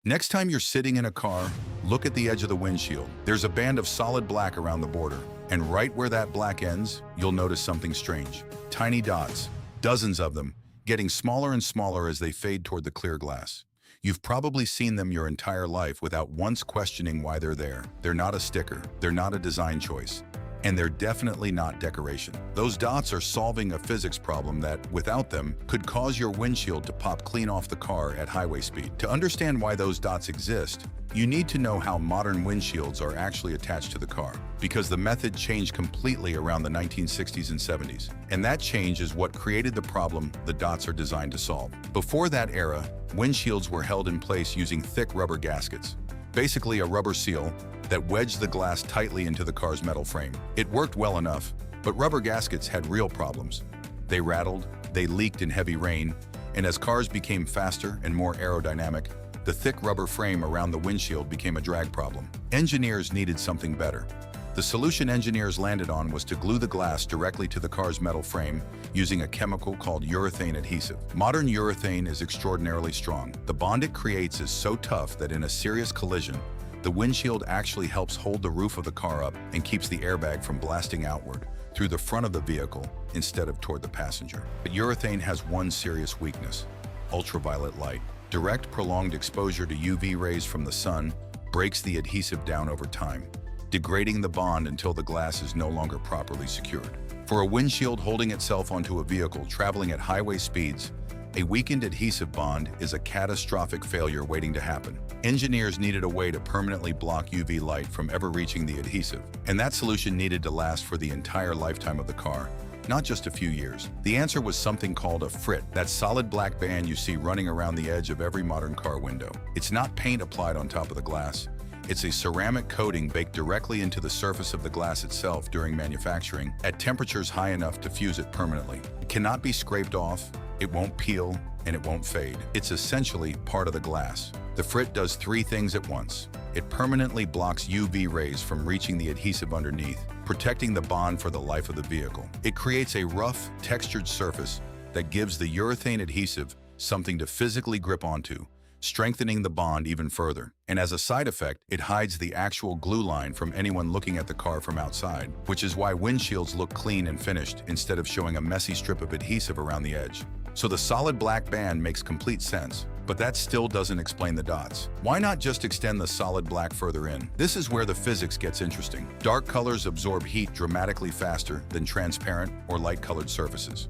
Next time you're sitting in a car, look at the edge of the windshield. There's a band of solid black around the border, and right where that black ends, you'll notice something strange. Tiny dots, dozens of them, getting smaller and smaller as they fade toward the clear glass. You've probably seen them your entire life without once questioning why they're there. They're not a sticker, they're not a design choice, and they're definitely not decoration. Those dots are solving a physics problem that, without them, could cause your windshield to pop clean off the car at highway speed. To understand why those dots exist, you need to know how modern windshields are actually attached to the car, because the method changed completely around the 1960s and 70s. And that change is what created the problem the dots are designed to solve. Before that era, windshields were held in place using thick rubber gaskets, basically a rubber seal that wedged the glass tightly into the car's metal frame. It worked well enough, but rubber gaskets had real problems. They rattled, they leaked in heavy rain, and as cars became faster and more aerodynamic, the thick rubber frame around the windshield became a drag problem. Engineers needed something better. The solution engineers landed on was to glue the glass directly to the car's metal frame using a chemical called urethane adhesive. Modern urethane is extraordinarily strong. The bond it creates is so tough that in a serious collision, the windshield actually helps hold the roof of the car up and keeps the airbag from blasting outward through the front of the vehicle instead of toward the passenger. But urethane has one serious weakness: ultraviolet light. Direct, prolonged exposure to UV rays from the sun breaks the adhesive down over time, degrading the bond until the glass is no longer properly secured. For a windshield holding itself onto a vehicle traveling at highway speeds, a weakened adhesive bond is a catastrophic failure waiting to happen. Engineers needed a way to permanently block UV light from ever reaching the adhesive, and that solution needed to last for the entire lifetime of the car, not just a few years. The answer was something called a Frit, that solid black band you see running around the edge of every modern car window. It's not paint applied on top of the glass. It's a ceramic coating baked directly into the surface of the glass itself during manufacturing at temperatures high enough to fuse it permanently. It cannot be scraped off, it won't peel, and it won't fade. It's essentially part of the glass. The Frit does three things at once. It permanently blocks UV rays from reaching the adhesive underneath, protecting the bond for the life of the vehicle. It creates a rough, textured surface that gives the urethane adhesive something to physically grip onto, strengthening the bond even further. And as a side effect, it hides the actual glue line from anyone looking at the car from outside, which is why windshields look clean and finished instead of showing a messy strip of adhesive around the edge. So the solid black band makes complete sense, but that still doesn't explain the dots. Why not just extend the solid black further in? This is where the physics gets interesting. Dark colors absorb heat dramatically faster than transparent or light-colored surfaces.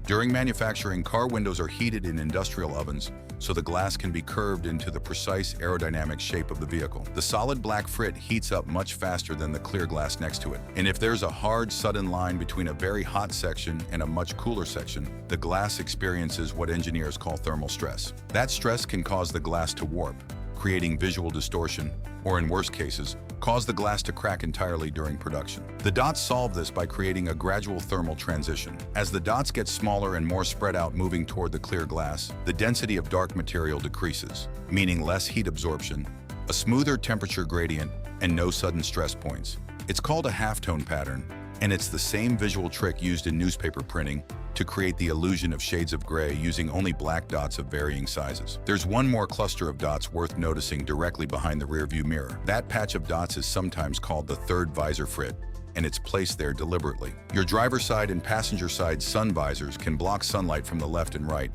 During manufacturing, car windows are heated in industrial ovens, so the glass can be curved into the precise aerodynamic shape of the vehicle. The solid black Frit heats up much faster than the clear glass next to it. And if there's a hard, sudden line between a very hot section and a much cooler section, the glass experiences what engineers call thermal stress. That stress can cause the glass to warp, creating visual distortion, or in worst cases, cause the glass to crack entirely during production. The dots solve this by creating a gradual thermal transition. As the dots get smaller and more spread out moving toward the clear glass, the density of dark material decreases, meaning less heat absorption, a smoother temperature gradient, and no sudden stress points. It's called a halftone pattern, and it's the same visual trick used in newspaper printing to create the illusion of shades of gray using only black dots of varying sizes. There's one more cluster of dots worth noticing directly behind the rearview mirror. That patch of dots is sometimes called the third visor Frit, and it's placed there deliberately. Your driver's side and passenger side sun visors can block sunlight from the left and right,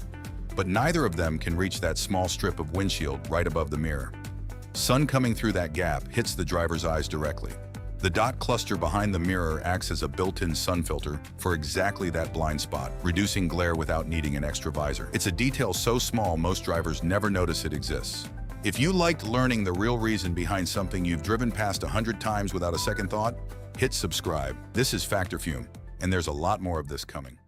but neither of them can reach that small strip of windshield right above the mirror. Sun coming through that gap hits the driver's eyes directly. The dot cluster behind the mirror acts as a built-in sun filter for exactly that blind spot, reducing glare without needing an extra visor. It's a detail so small most drivers never notice it exists. If you liked learning the real reason behind something you've driven past 100 times without a second thought, hit subscribe. This is Factor Fume, and there's a lot more of this coming.